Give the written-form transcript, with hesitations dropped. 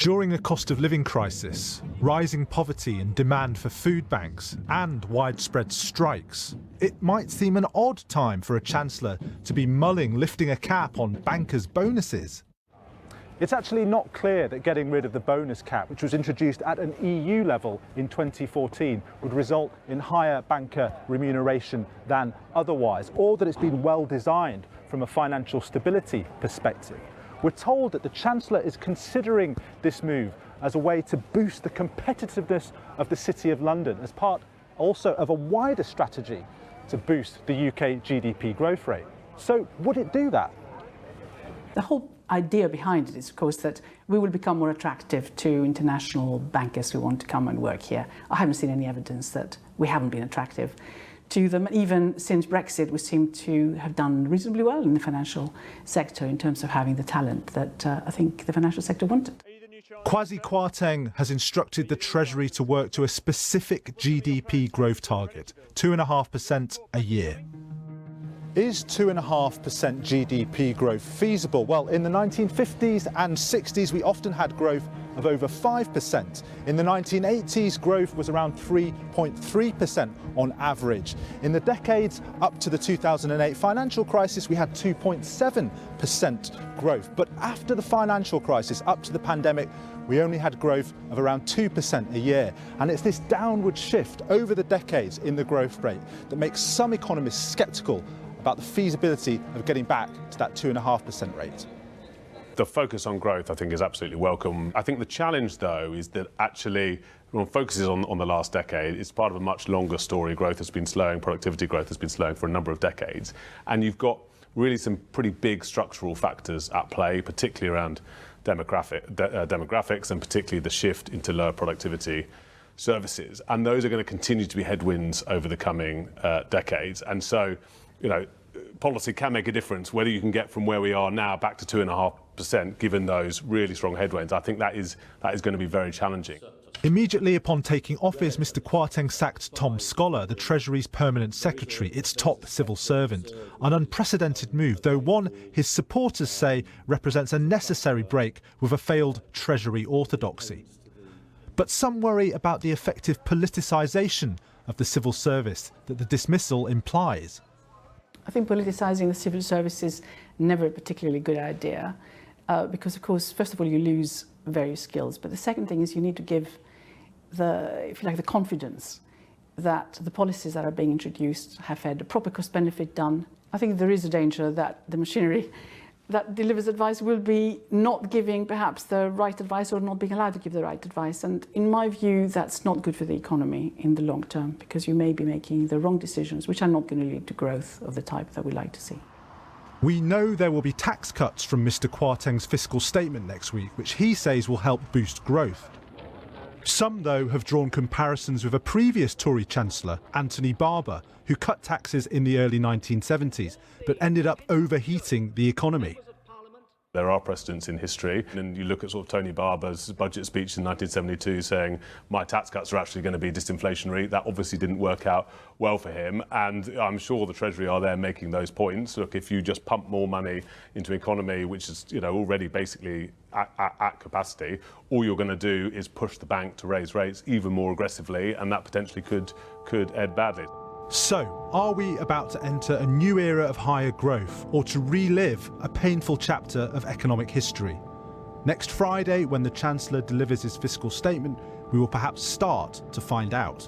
During a cost of living crisis, rising poverty and demand for food banks, and widespread strikes, it might seem an odd time for a Chancellor to be mulling lifting a cap on bankers' bonuses. It's actually not clear that getting rid of the bonus cap, which was introduced at an EU level in 2014, would result in higher banker remuneration than otherwise, or that it's been well designed from a financial stability perspective. We're told that the Chancellor is considering this move as a way to boost the competitiveness of the City of London, as part also of a wider strategy to boost the UK GDP growth rate. So would it do that? The whole idea behind it is, of course, that we will become more attractive to international bankers who want to come and work here. I haven't seen any evidence that we haven't been attractive to them. Even since Brexit, we seem to have done reasonably well in the financial sector in terms of having the talent that I think the financial sector wanted. Kwasi Kwarteng has instructed the Treasury to work to a specific GDP growth target, 2.5% a year. Is 2.5% GDP growth feasible? Well, in the 1950s and 60s, we often had growth of over 5%. In the 1980s, growth was around 3.3% on average. In the decades up to the 2008 financial crisis, we had 2.7% growth. But after the financial crisis, up to the pandemic, we only had growth of around 2% a year. And it's this downward shift over the decades in the growth rate that makes some economists sceptical about the feasibility of getting back to that 2.5% rate. The focus on growth, I think, is absolutely welcome. I think the challenge, though, is that actually when one focuses on the last decade, it's part of a much longer story. Growth has been slowing, productivity growth has been slowing for a number of decades. And you've got really some pretty big structural factors at play, particularly around demographics and particularly the shift into lower productivity services. And those are going to continue to be headwinds over the coming decades. And so, you know, policy can make a difference, whether you can get from where we are now back to 2.5%, given those really strong headwinds. I think that is going to be very challenging. Immediately upon taking office, Mr Kwarteng sacked Tom Scholar, the Treasury's permanent secretary, its top civil servant. An unprecedented move, though one his supporters say represents a necessary break with a failed Treasury orthodoxy. But some worry about the effective politicisation of the civil service that the dismissal implies. I think politicising the civil service is never a particularly good idea because, of course, first of all, you lose various skills. But the second thing is you need to give if you like, the confidence that the policies that are being introduced have had a proper cost-benefit done. I think there is a danger that the machinery that delivers advice will be not giving perhaps the right advice or not being allowed to give the right advice. And in my view, that's not good for the economy in the long term, because you may be making the wrong decisions, which are not going to lead to growth of the type that we like to see. We know there will be tax cuts from Mr Kwarteng's fiscal statement next week, which he says will help boost growth. Some, though, have drawn comparisons with a previous Tory Chancellor, Anthony Barber, who cut taxes in the early 1970s, but ended up overheating the economy. There are precedents in history, and you look at sort of Tony Barber's budget speech in 1972 saying, my tax cuts are actually going to be disinflationary. That obviously didn't work out well for him, and I'm sure the Treasury are there making those points. Look, if you just pump more money into an economy which is, you know, already basically at capacity, all you're going to do is push the bank to raise rates even more aggressively, and that potentially could end badly. So, are we about to enter a new era of higher growth, or to relive a painful chapter of economic history? Next Friday, when the Chancellor delivers his fiscal statement, we will perhaps start to find out.